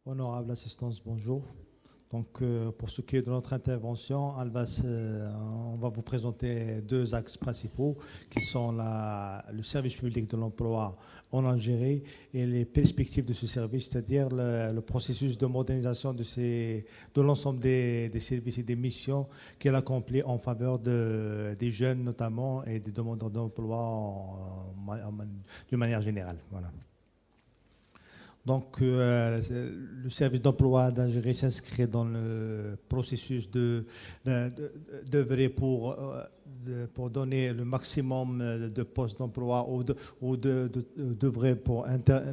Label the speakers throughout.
Speaker 1: Honorable assistance, bonjour. Donc, pour ce qui est de notre intervention, on va vous présenter deux axes principaux qui sont le service public de l'emploi en Algérie et les perspectives de ce service, c'est-à-dire le processus de modernisation de l'ensemble des services et des missions qu'elle accomplit en faveur des jeunes notamment et des demandeurs d'emploi d'une manière générale. Voilà. Donc, le service d'emploi d'Algérie s'inscrit dans le processus d'œuvrer pour donner le maximum de postes d'emploi ou d'œuvrer pour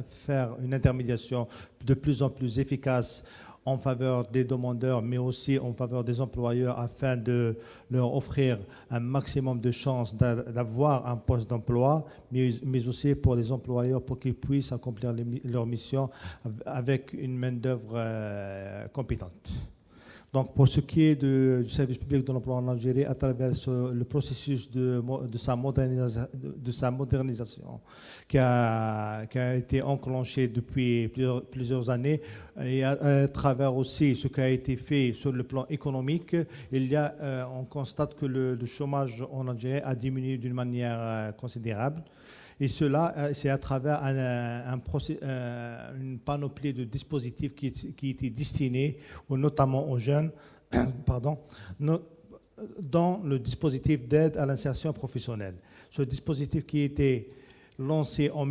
Speaker 1: faire une intermédiation de plus en plus efficace en faveur des demandeurs, mais aussi en faveur des employeurs, afin de leur offrir un maximum de chances d'avoir un poste d'emploi, mais aussi pour les employeurs, pour qu'ils puissent accomplir leur mission avec une main-d'œuvre compétente. Donc, pour ce qui est du service public de l'emploi en Algérie, à travers le processus de sa modernisation qui a été enclenché depuis plusieurs années, et à travers aussi ce qui a été fait sur le plan économique, on constate que le chômage en Algérie a diminué d'une manière considérable. Et cela, c'est à travers une panoplie de dispositifs qui étaient destinés notamment aux jeunes, dans le dispositif d'aide à l'insertion professionnelle. Ce dispositif qui était lancé en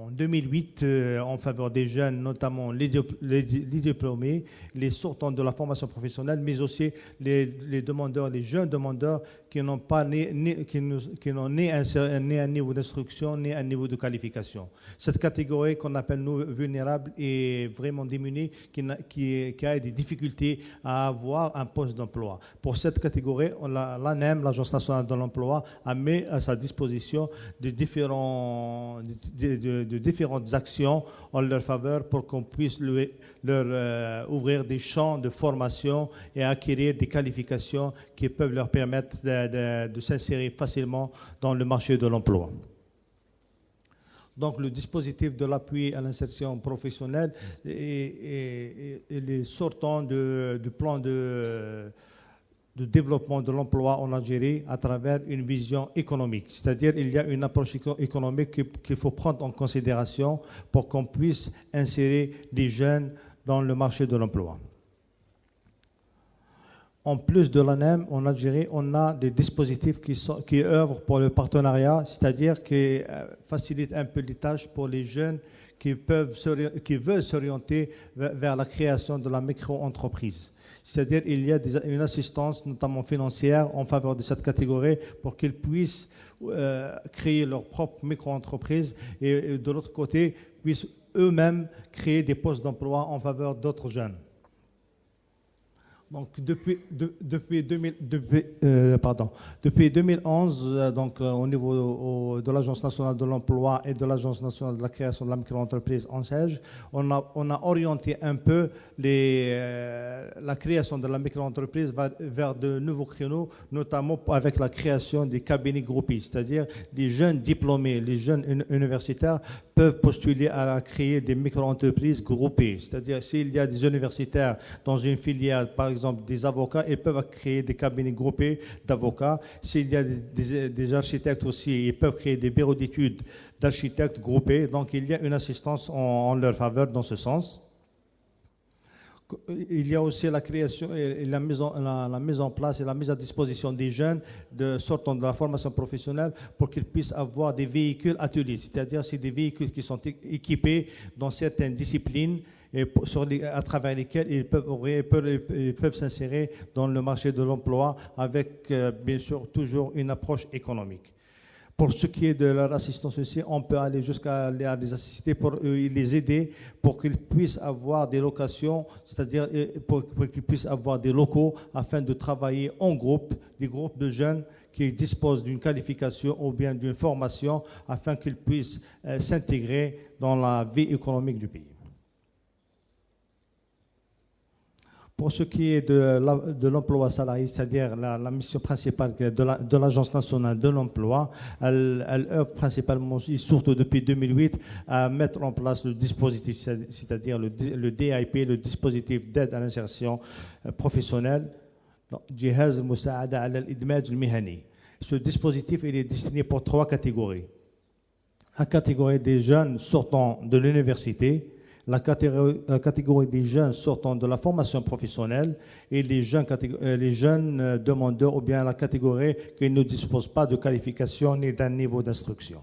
Speaker 1: 2008 en faveur des jeunes, notamment les diplômés, les sortants de la formation professionnelle, mais aussi les demandeurs, les jeunes demandeurs qui n'ont ni un niveau d'instruction ni un niveau de qualification. Cette catégorie qu'on appelle nous vulnérables est vraiment démunie, qui a des difficultés à avoir un poste d'emploi. Pour cette catégorie, l'ANEM, l'Agence nationale de l'emploi, a mis à sa disposition de différentes actions en leur faveur pour qu'on puisse leur ouvrir des champs de formation et acquérir des qualifications qui peuvent leur permettre de s'insérer facilement dans le marché de l'emploi. Donc, le dispositif de l'appui à l'insertion professionnelle et les sortants du plan de développement de l'emploi en Algérie à travers une vision économique. C'est-à-dire il y a une approche économique qu'il faut prendre en considération pour qu'on puisse insérer des jeunes dans le marché de l'emploi. En plus de l'ANEM, en Algérie, on a des dispositifs qui œuvrent pour le partenariat, c'est-à-dire qui facilitent un peu les tâches pour les jeunes qui veulent s'orienter vers la création de la micro-entreprise. C'est-à-dire qu'il y a une assistance, notamment financière, en faveur de cette catégorie pour qu'ils puissent créer leur propre micro-entreprise et de l'autre côté, puissent eux-mêmes créer des postes d'emploi en faveur d'autres jeunes. Donc, depuis 2011, donc, au niveau de l'Agence nationale de l'emploi et de l'Agence nationale de la création de la micro-entreprise ANSEJ, on a orienté un peu la création de la micro-entreprise vers de nouveaux créneaux, notamment avec la création des cabinets groupés, c'est-à-dire les jeunes diplômés, les jeunes universitaires peuvent postuler à créer des micro-entreprises groupées. C'est-à-dire s'il y a des universitaires dans une filière, par exemple des avocats, ils peuvent créer des cabinets groupés d'avocats. S'il y a des architectes aussi, ils peuvent créer des bureaux d'études d'architectes groupés. Donc il y a une assistance en leur faveur dans ce sens. Il y a aussi la création et la mise en place et la mise à disposition des jeunes sortant de la formation professionnelle pour qu'ils puissent avoir des véhicules ateliers, c'est-à-dire c'est des véhicules qui sont équipés dans certaines disciplines et à travers lesquels ils peuvent s'insérer dans le marché de l'emploi avec bien sûr toujours une approche économique. Pour ce qui est de leur assistance aussi, on peut aller jusqu'à les assister pour les aider pour qu'ils puissent avoir des locations, c'est-à-dire pour qu'ils puissent avoir des locaux afin de travailler en groupe, des groupes de jeunes qui disposent d'une qualification ou bien d'une formation afin qu'ils puissent s'intégrer dans la vie économique du pays. Pour ce qui est de l'emploi salarié, c'est-à-dire la mission principale de l'Agence nationale de l'emploi, elle œuvre principalement, et surtout depuis 2008, à mettre en place le dispositif, c'est-à-dire le DIP, le dispositif d'aide à l'insertion professionnelle, جهاز المساعدة على الإدماج المهني. Ce dispositif il est destiné pour 3 catégories. La catégorie des jeunes sortant de l'université, la catégorie des jeunes sortant de la formation professionnelle et les jeunes demandeurs ou bien la catégorie qui ne dispose pas de qualification ni d'un niveau d'instruction.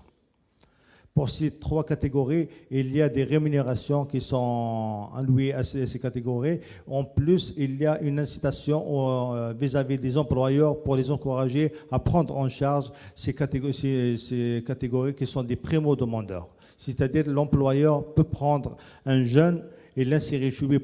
Speaker 1: Pour ces 3 catégories, il y a des rémunérations qui sont allouées à ces catégories. En plus, il y a une incitation vis-à-vis des employeurs pour les encourager à prendre en charge ces catégories qui sont des primo-demandeurs. C'est-à-dire l'employeur peut prendre un jeune et l'insérer chez lui,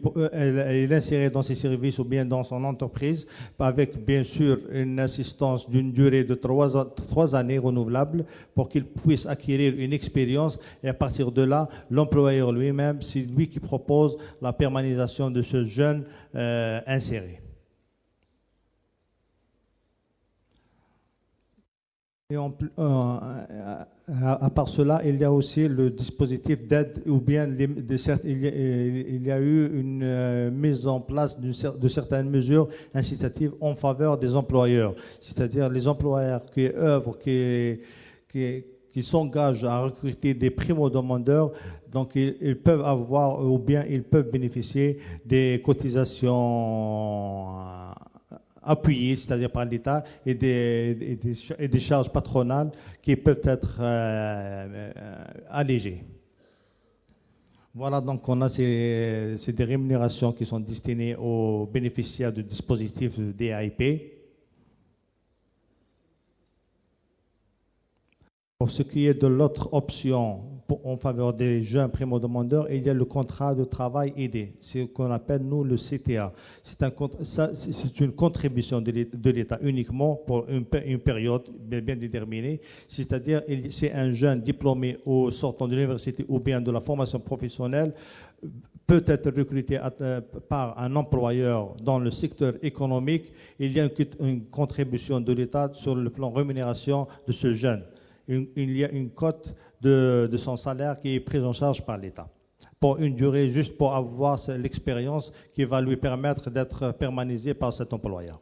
Speaker 1: l'insérer dans ses services ou bien dans son entreprise, avec bien sûr une assistance d'une durée de 3 années renouvelable pour qu'il puisse acquérir une expérience et à partir de là, l'employeur lui-même, c'est lui qui propose la permanentisation de ce jeune inséré. Et à part cela, il y a aussi le dispositif d'aide ou bien il y a eu une mise en place de certaines mesures incitatives en faveur des employeurs, c'est-à-dire les employeurs qui œuvrent, qui s'engagent à recruter des primo-demandeurs, donc ils peuvent avoir ou bien ils peuvent bénéficier des cotisations appuyées, c'est-à-dire par l'État, et des charges patronales qui peuvent être allégées. Voilà, donc on a ces des rémunérations qui sont destinées aux bénéficiaires du dispositif DAIP. Pour ce qui est de l'autre option en faveur des jeunes primo-demandeurs, il y a le contrat de travail aidé, c'est ce qu'on appelle nous le CTA. C'est une contribution de l'État uniquement pour une période bien déterminée, c'est-à-dire c'est un jeune diplômé au sortant de l'université ou bien de la formation professionnelle peut être recruté par un employeur dans le secteur économique. Il y a une contribution de l'État sur le plan rémunération de ce jeune. Il y a une cote de son salaire qui est prise en charge par l'État pour une durée, juste pour avoir l'expérience qui va lui permettre d'être permanenté par cet employeur.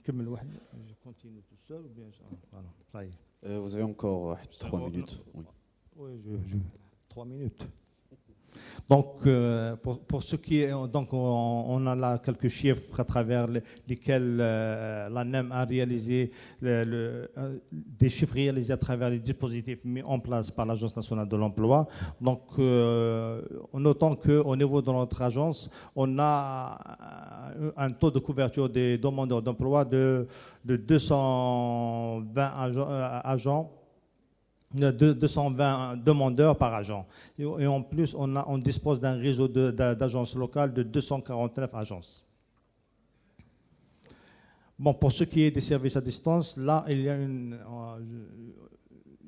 Speaker 1: Je continue tout seul ou bien voilà, ça y est.
Speaker 2: Vous avez encore 3 minutes.
Speaker 1: Oui, 3 minutes. Donc, pour ce qui est, donc on a là quelques chiffres à travers lesquels l'ANEM a réalisé des chiffres réalisés à travers les dispositifs mis en place par l'Agence nationale de l'emploi. Donc, notons qu'au niveau de notre agence, on a un taux de couverture des demandeurs d'emploi de 220 agents. 220 demandeurs par agent. Et en plus, on dispose d'un réseau d'agences locales de 249 agences. Bon, pour ce qui est des services à distance, là, il y a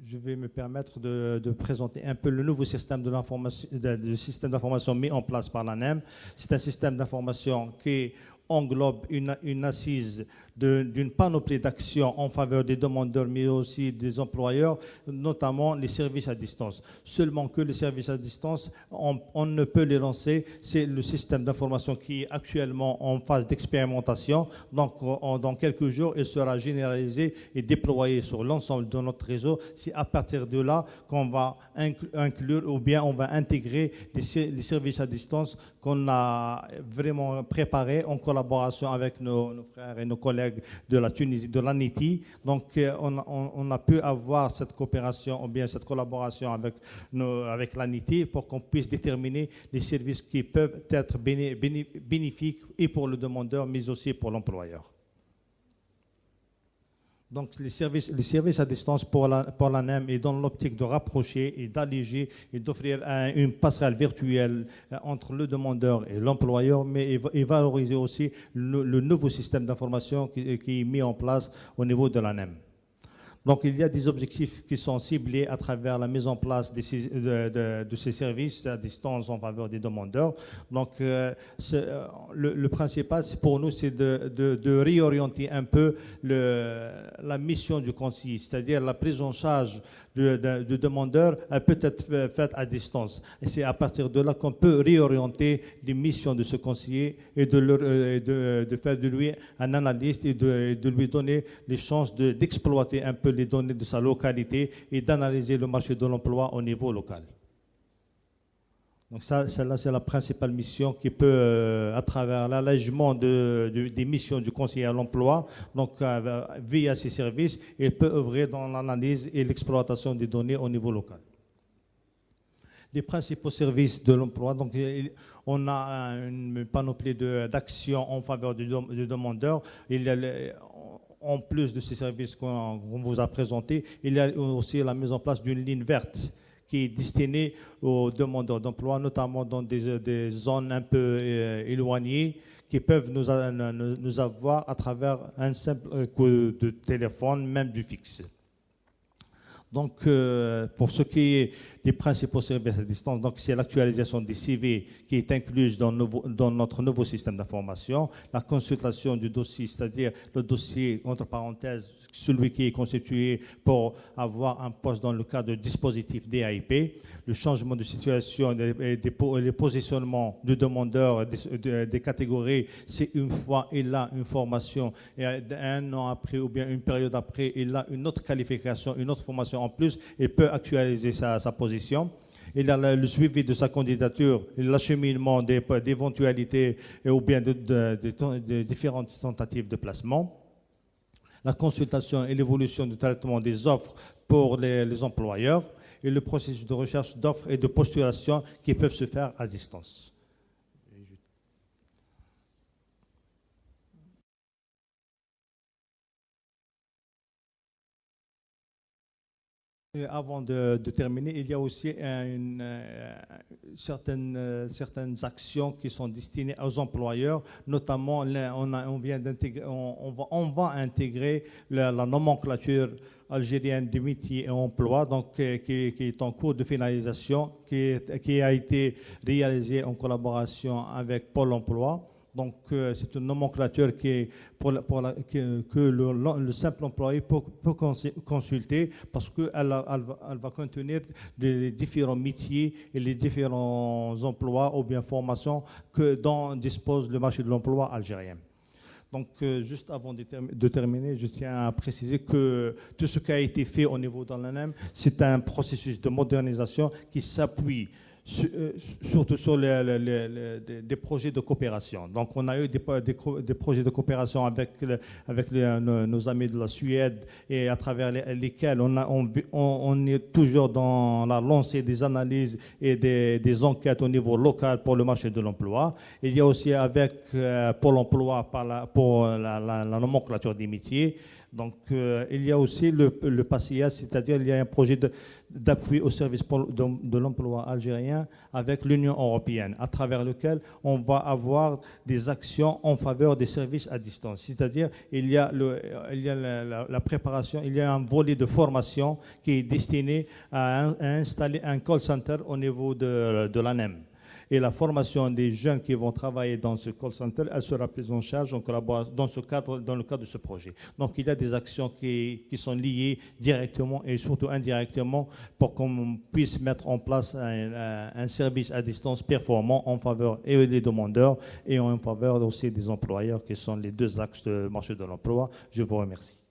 Speaker 1: je vais me permettre de présenter un peu le nouveau système d'information mis en place par l'ANEM. C'est un système d'information qui englobe une assise d'une panoplie d'actions en faveur des demandeurs, mais aussi des employeurs, notamment les services à distance. Seulement que les services à distance, on ne peut les lancer. C'est le système d'information qui est actuellement en phase d'expérimentation. Donc, dans quelques jours, il sera généralisé et déployé sur l'ensemble de notre réseau. C'est à partir de là qu'on va inclure ou bien on va intégrer les services à distance qu'on a vraiment préparés en collaboration avec nos frères et nos collègues de la Tunisie, de l'ANITI. Donc, on a pu avoir cette coopération ou bien cette collaboration avec l'ANITI pour qu'on puisse déterminer les services qui peuvent être bénéfiques et pour le demandeur, mais aussi pour l'employeur. Donc, les services à distance pour l'ANEM est dans l'optique de rapprocher et d'alléger et d'offrir une passerelle virtuelle entre le demandeur et l'employeur, mais et valoriser aussi le nouveau système d'information qui est mis en place au niveau de l'ANEM. Donc, il y a des objectifs qui sont ciblés à travers la mise en place de ces services à distance en faveur des demandeurs. Donc, le principal, pour nous, c'est de réorienter un peu la mission du conseiller, c'est-à-dire la prise en charge du demandeur, elle peut être faite à distance. Et c'est à partir de là qu'on peut réorienter les missions de ce conseiller et de faire de lui un analyste et de lui donner les chances d'exploiter un peu les données de sa localité et d'analyser le marché de l'emploi au niveau local. Donc celle-là, c'est la principale mission qui peut, à travers l'allègement des missions du conseiller à l'emploi, donc via ces services, il peut œuvrer dans l'analyse et l'exploitation des données au niveau local. Les principaux services de l'emploi, donc on a une panoplie d'actions en faveur du demandeur. Il y a en plus de ces services qu'on vous a présentés, il y a aussi la mise en place d'une ligne verte qui est destinée aux demandeurs d'emploi, notamment dans des zones un peu éloignées, qui peuvent nous avoir à travers un simple coup de téléphone, même du fixe. Donc, pour ce qui est des principaux services à distance, donc c'est l'actualisation des CV qui est incluse dans notre nouveau système d'information, la consultation du dossier, c'est-à-dire le dossier, entre parenthèses, celui qui est constitué pour avoir un poste dans le cadre du dispositif DAIP, le changement de situation et les positionnements du demandeur des catégories, c'est une fois il a une formation et un an après ou bien une période après, il a une autre qualification, une autre formation en plus, il peut actualiser sa position. Il a le suivi de sa candidature, l'acheminement d'éventualités ou bien de différentes tentatives de placement, la consultation et l'évolution du traitement des offres pour les employeurs et le processus de recherche d'offres et de postulation qui peuvent se faire à distance. Et avant de terminer, il y a aussi certaines actions qui sont destinées aux employeurs, notamment on va intégrer la nomenclature algérienne des métiers et emplois, donc qui est en cours de finalisation, qui a été réalisée en collaboration avec Pôle emploi. Donc, c'est une nomenclature que le simple employé peut consulter parce qu'elle va contenir les différents métiers et les différents emplois ou bien formations dont dispose le marché de l'emploi algérien. Donc, juste avant de terminer, je tiens à préciser que tout ce qui a été fait au niveau de l'ANEM, c'est un processus de modernisation qui s'appuie surtout sur des projets de coopération. Donc, on a eu des projets de coopération avec nos amis de la Suède et à travers lesquels on est toujours dans la lancée des analyses et des enquêtes au niveau local pour le marché de l'emploi. Il y a aussi avec Pôle emploi pour la nomenclature des métiers. Donc, il y a aussi le PACIA, c'est-à-dire il y a un projet d'appui au service de l'emploi algérien avec l'Union européenne, à travers lequel on va avoir des actions en faveur des services à distance. C'est-à-dire il y a la préparation, il y a un volet de formation qui est destiné à installer un call center au niveau de l'ANEM. Et la formation des jeunes qui vont travailler dans ce call center, elle sera prise en charge en collaboration dans le cadre de ce projet. Donc, il y a des actions qui sont liées directement et surtout indirectement pour qu'on puisse mettre en place un service à distance performant en faveur des demandeurs et en faveur aussi des employeurs qui sont les deux axes du marché de l'emploi. Je vous remercie.